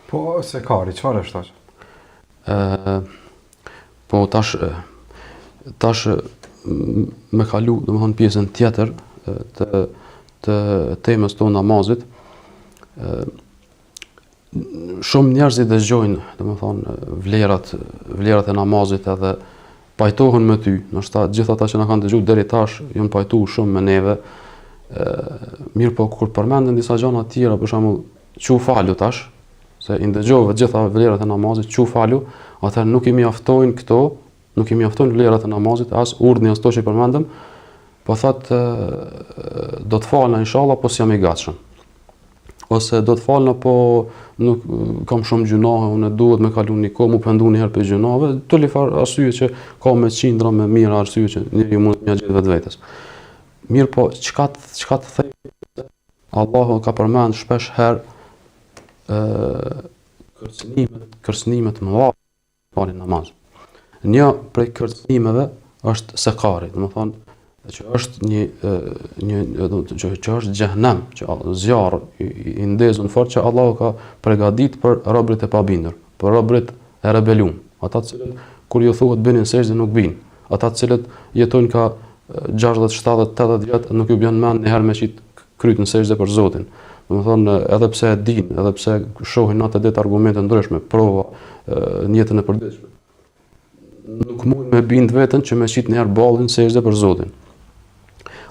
Po, se kari, çfarë është aq? Po tash me kalu, domethënë pjesën tjetër të temës tonë namazit. Shumë njerëz i dëgjojnë, domethënë vlerat e namazit edhe pajtohen me ty. Ndoshta gjithë ata që na kanë dëgjuar deri tash janë pajtuar shumë me neve. Mirë po kur përmenden disa gjëra të tjera, për shembull, çu falu tash, se i ndëgjova gjitha vlerat e namazit, çu falu, atëherë nuk i mjaftojnë këto, nuk i mjaftojnë vlerat e namazit, as urdhni as to që i përmendëm, po thotë do të falna inshallah, po s'jam i gatshëm. Ose do të falna, po nuk kam shumë gjunahe, unë duhet me kalu një kohë, mu pendu një herë për gjunave, të lifar arsye që ka me qindra me mira arsye që njëri mund të mja gjithë vetë. Mirë po, çka të thejë, Allahu ka përmend shpesh herë kërcënimet më dha falin namaz. Një prej kërcënimeve është sekari, domethënë që është që është xhehenem, që zjarr i ndezur fort që Allahu ka përgatitur për robërit e pabindur, për robërit e rebelum, ata të cilët kur ju thuhet bënin sejdë nuk bin, ata të cilët jetojnë ka 60, 70, 80 vjet nuk ju bën mend një herë me qit krytën sejdë për Zotin. Domethënë edhe pse e din, edhe pse shohin natë ditë argumente ndryshme, prova në jetën e përditshme. Nuk mund me bind veten që me qit një herë ballin sejdë për Zotin.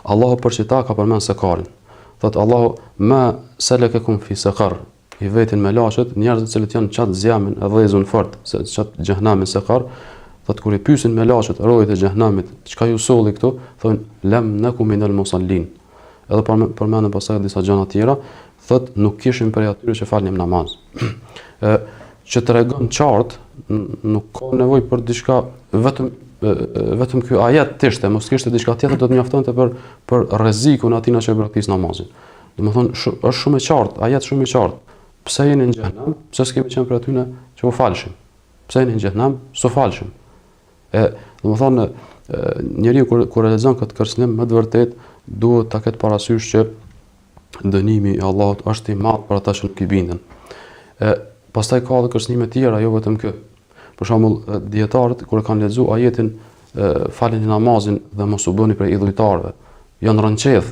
Allahu për çita ka përmend sekarin. Thot Allahu ma salakakum fi sakar. I vetin me lashet njerëzit që janë çat zjamin e dhezun fort, se çat xhehenamin sekar. Thot kur i pyesin me lashet rojët e xhehenamit, çka ju solli këtu? Thonë lam nakum minal musallin. Edhe përmendën pastaj disa gjëra tjera, thot nuk kishim prej atyre që falnim namaz. Që tregon qartë, nuk ka nevojë për diçka vetëm ky ajet tishte, mos kishte diçka tjetër do të mjaftonte për rrezikun atina që praktikis namazin. Domethënë është shumë e qartë, ajet shumë i qartë. Pse jeni në xhenem? Pse s'kemi qenë për atyne që u falshim? Pse jeni në xhenem? S'u falshim. Domethënë njeriu kur realizon këtë kërcënim me të vërtetë duhet ta ketë parasysh që dënimi i Allahut është i madh për ata që nuk i bindën. Pastaj ka edhe kërcënime tjera, jo vetëm kë. Për shembull, dietarët kur kanë lexuar ajetin faleni namazin dhe mos u bëni prej idhujtarëve, janë rënqedh.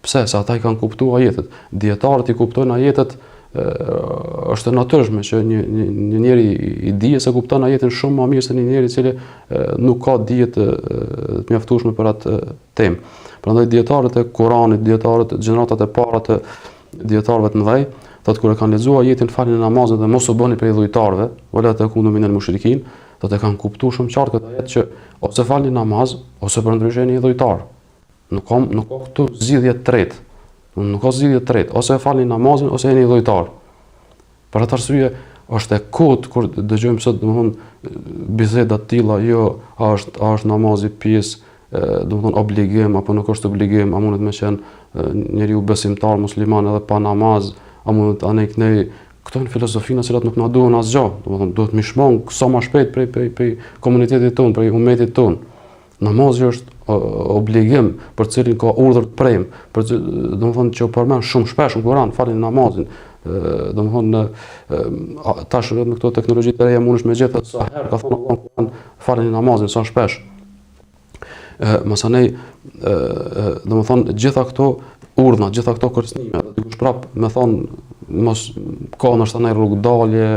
Pse? Se ata i kanë kuptuar ajetet. Dietarët i kuptojnë ajetet, është e natyrshme që një njeri i dije se kupton ajetin shumë më mirë se një njeri i cili nuk ka dije të mjaftueshme për atë temë. Prandaj dietarët e Kuranit, dietarët gjeneratat e para të dietarëve të mëdhej, thotë kur e kanë lexuar ajetin falni namazin dhe mos u bëni prej idhujtarëve, wala takunu minal mushrikin, thotë e kanë kuptuar shumë qartë këtë ajet që ose falni namaz ose përndryshe jeni idhujtar. Nuk ka këtu zgjidhje të tretë. Nuk ka zgjidhje të tretë, ose falni namazin ose jeni idhujtar. Për atë arsye është e kot kur dëgjojmë sot domethënë biseda të tilla, jo a është namazi pjesë domethënë obligim apo nuk është obligim, a mundet me qenë njeriu besimtar musliman edhe pa namaz, a mund të anek ne këto në filozofinë cilat nuk na duhen asgjë, domethënë duhet më shmong sa më shpejt prej komunitetit tonë, prej umetit tonë. Namazi është obligim për cilin ka urdhër të prem, domethënë që përmend shumë shpesh në Kur'an, falni namazin. Domethënë tash vetëm këto teknologji të reja mundesh me gjetë sa herë ka thonë Allahu Kur'an falni namazin sa shpesh. Masanej domethënë gjitha këto urdhna, gjitha këto kërcënime, dikush prap me thonë mos ka ndoshta ndaj rrugdalje,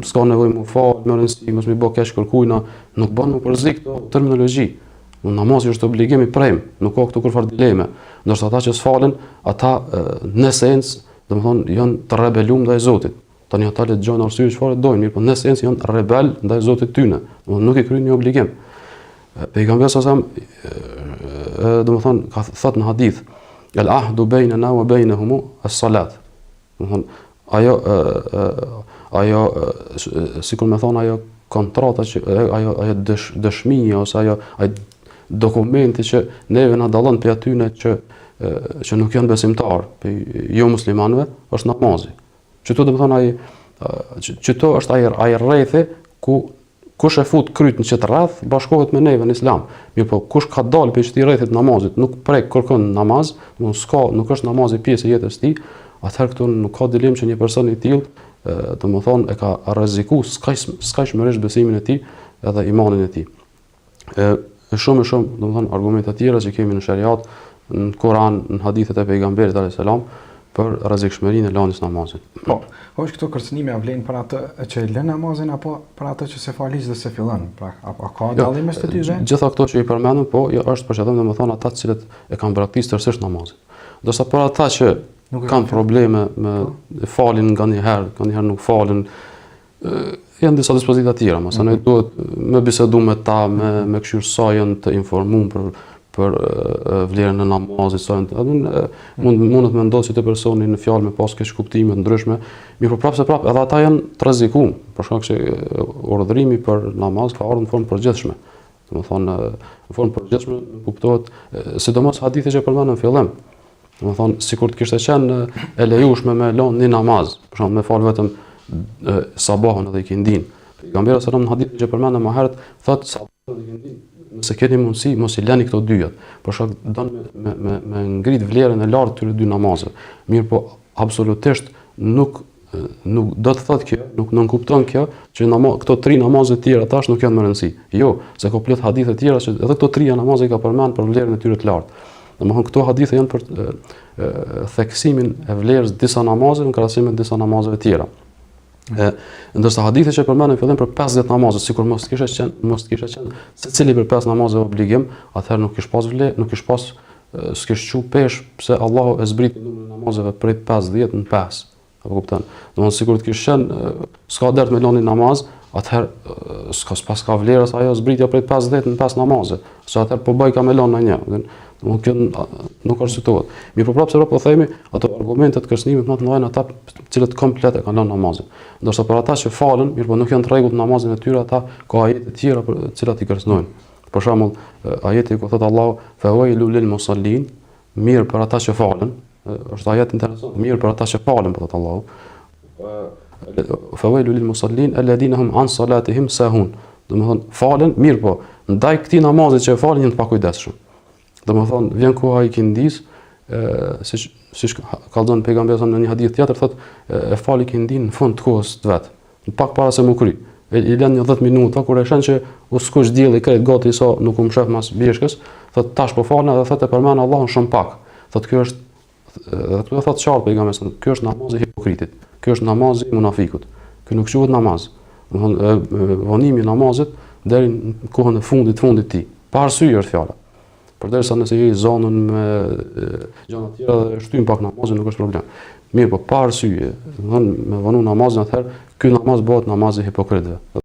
s'ka nevojë më fal, më rëndësi, mos më bë keq kërkujna, nuk bën më përzi këto terminologji. Namazi është obligim i prem, nuk ka këtu kurfar dileme. Ndoshta ata që s'falen, ata në esencë, domethënë janë të rebelum ndaj Zotit. Tani ata le të dëgjojnë arsye çfarë dojnë, mirë, por në esencë janë rebel ndaj Zotit tyne. Domethënë nuk e kryejnë një obligim. Pejgamberi sa domethënë ka thënë në hadith al-ahdu baynana wa baynahum as-salat. Ajo sikur më thon ajo kontrata që ajo dëshmia ose ai dokumenti që neve na dallon për atyne që nuk janë besimtar, për jo muslimanëve, është namazi. Çto do të thon ai çto është ai rrethi ku kush e fut krytën që të rreth bashkohet me neve në Islam. Mirë po, kush ka dalë për këtij rrethit namazit, nuk prek kërkon namaz, nuk është namazi pjesë e jetës së tij, atëherë këtu nuk ka dilemë që një person i tillë domethënë e ka rreziku skajshmërisht besimin e tij edhe imanin e tij. Shumë domethënë argumente të tjera që kemi në shariat, në Kur'an, në hadithet e pejgamberit alayhis salam për rrezikshmërinë e lënies namazit. Po, është këto kërcënime a vlen për atë që e lën namazin apo për atë që se fal hiç dhe se fillon? Pra, apo ka dallim mes të dyve? Gjitha këto që i përmendëm, po, jo është për qëllim domethënë ata të cilët e kanë braktisë tërësisht namazin. Ndërsa për ata që kanë probleme me falin nganjëherë nuk falin, janë disa dispozita tjera, mëse ne duhet me bisedu me ta, me këshirë sa janë të informuar për vlerën e namazit, sa janë mundet me ndodhë që të personi në fjalë me pas keq kuptime të ndryshme, mirë po prapë edhe ata janë të rrezikuar, për shkak se urdhërimi për namaz ka ardhur në formë përgjithshme. Domethënë në formë përgjithshme kuptohet sidomos hadithi që përmendëm në fillim. Domethënë sikur të kishte qenë e lejueshme me lënë një namaz, për shembull me fal vetëm sabahun edhe ikindin. Pejgamberi sallallahu alajhi wasallam në hadithin që përmendëm më herët thotë sabahun edhe ikindin, nëse keni mundësi mos i lëni këto dyja, për shkak don me ngrit vlerën e lartë këtyre dy namazeve. Mirë po absolutisht nuk do të thotë kjo, nuk nënkupton kjo që këto tri namazet tjera tash nuk janë më rëndësi. Jo, se ka plot hadithe tjera që edhe këto tri namazet ka përmend për vlerën e tyre të lartë. Domethënë këto hadithe janë për theksimin e vlerës disa namazeve në krahasim me disa namazeve tjera. Ndërsa hadithet që përmendën fillim për 50 namazet, sikur mos kishte qenë secili për 5 namazeve obligim, atëherë nuk kish pas vlerë, s'kish çu pesh pse Allahu e zbriti numrin e namazeve prej 50 në 5. Apo kupton? Domethënë sikur të kish qenë s'ka dert me lënë namaz, atëherë s'ka ka vlerë as ajo zbritja prej 50 në 5 namazet. Se atëherë po bëj ka me lënë në një. Nuk arsyetohet. Mirë po prapë se po themi, ato argumentet kërcënimit më të mëdha ata të cilët komplet e kanë lënë namazin. Ndërsa për ata që falën, mirë po nuk janë të rregullt namazin e tyre, ata ka ajete të tjera për të cilat i kërcënojnë. Për shembull, ajeti ku thotë Allahu fa wailul lil musallin, mirë për ata që falën, është ajet interesant, mirë për ata që falën, po thotë Allahu. Fa wailul lil musallin alladhina hum an salatihim sahun. Domethënë falën, mirë po ndaj këtij namazit që falën janë të pakujdesshëm. Domethënë vjen koha e ikindis, siç ka thënë pejgamberi në një hadith tjetër, thotë e fal ikindin në fund të kohës të vet, pak para se më kry. I lën një 10 minuta kur e shën që u skuq dielli krejt gati sa nuk u mshef mas bjeshkës, thotë tash po falna dhe thotë e përmend Allahun shumë pak. Thotë kjo është edhe këtu thotë qartë pejgamberi, kjo është namazi i hipokritit. Kjo është namazi i munafikut. Ky nuk quhet namaz. Domethënë vonimi i namazit deri në kohën e fundit të tij. Pa arsye është fjala. Përderisa nëse je i zonën me gjëra të tjera dhe shtyn pak namazin nuk është problem. Mirë, po pa arsye, domethënë me vonu namazin atëherë, ky namaz bëhet namazi hipokritëve.